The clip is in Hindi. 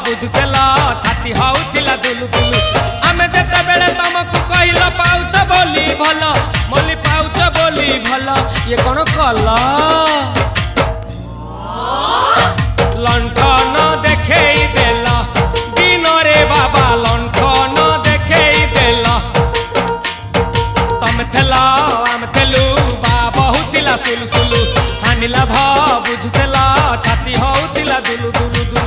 बुझुदेला छाती होउथिला दुलु दुलु आमे जेते बेले तुमको कहिला पाउच बोली भल मोली पाउच बोली भल ये कोन कला लंठन देखेई देला दिन रे बाबा लंठन देखेई देला तम थेला आम थेलु बाबा होउथिला सुलु सुलु हानिला भा बुझुदेला छाती होउथिला दुलु दुलु।